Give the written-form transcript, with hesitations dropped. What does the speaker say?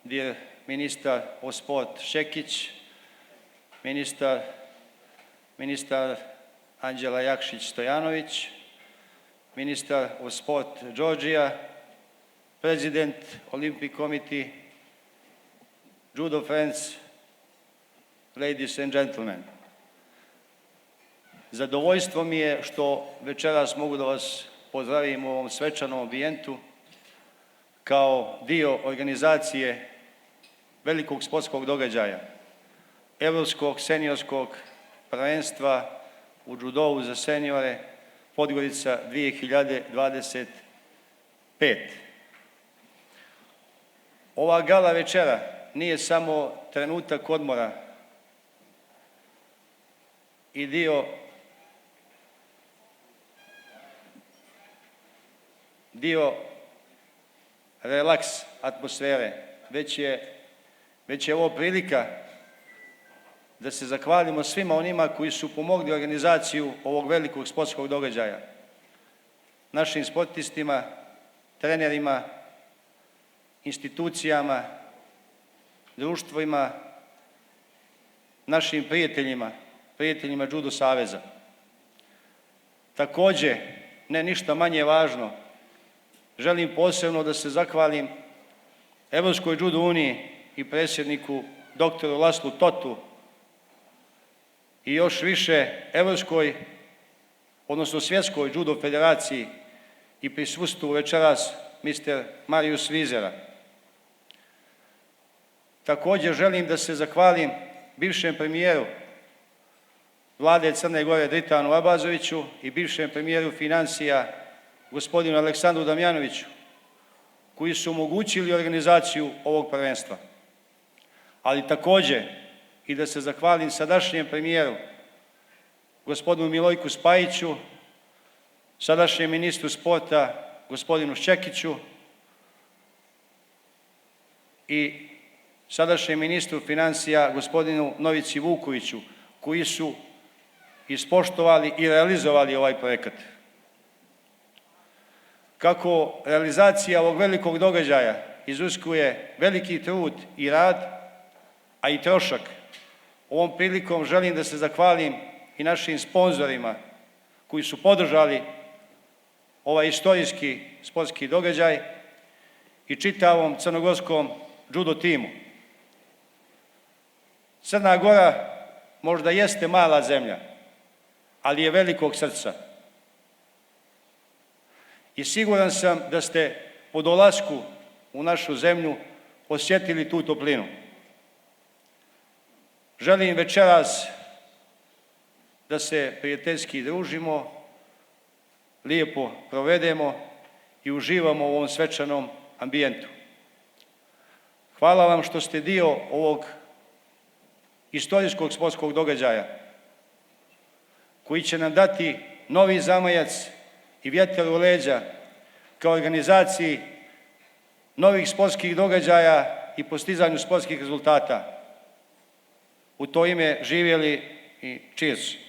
dear Minister of Sport Šekić, Minister Anđela Jakšić-Stojanović, Minister of Sport Georgia, President Olympic Committee, Judo friends, ladies and gentlemen. Zadovoljstvo mi je što večeras mogu da vas pozdravim u ovom svečanom ambijentu kao dio organizacije velikog sportskog događaja, Evropskog seniorskog prvenstva u džudou za seniore Podgorica 2025. Ova gala večera nije samo trenutak odmora i dio relaks atmosfere, već je ovo prilika da se zahvalimo svima onima koji su pomogli organizaciju ovog velikog sportskog događaja. Našim sportistima, trenerima, institucijama, društvima, našim prijateljima Judo saveza. Takođe, ne ništa manje važno, želim posebno da se zahvalim Evropskoj judo uniji i predsjedniku doktoru Laslu Totu i još više Evropskoj, odnosno Svjetskoj judo federaciji i prisustvu večeras Mr. Marius Vizera. Također želim da se zahvalim bivšem premijeru Vlade Crne Gore Dritanu Abazoviću i bivšem premijeru financija gospodinu Aleksandru Damjanoviću, koji su omogućili organizaciju ovog prvenstva. Ali također i da se zahvalim sadašnjem premijeru gospodinu Milojku Spajiću, sadašnjem ministru sporta gospodinu Šćekiću i sadašnjem ministru financija gospodinu Novici Vukoviću, koji su ispoštovali i realizovali ovaj projekat. Kako realizacija ovog velikog događaja iziskuje veliki trud i rad, a i trošak, ovom prilikom želim da se zahvalim i našim sponzorima koji su podržali ovaj istorijski sportski događaj i čitavom crnogorskom judo timu. Crna Gora možda jeste mala zemlja, ali je velikog srca. I siguran sam da ste po dolasku u našu zemlju osjetili tu toplinu. Želim večeras da se prijateljski družimo, lijepo provedemo i uživamo u ovom svečanom ambijentu. Hvala vam što ste dio ovog istorijskog sportskog događaja koji će nam dati novi zamajac i vjetar u leđa kao organizaciji novih sportskih događaja i postizanju sportskih rezultata. U to ime živjeli i cheers!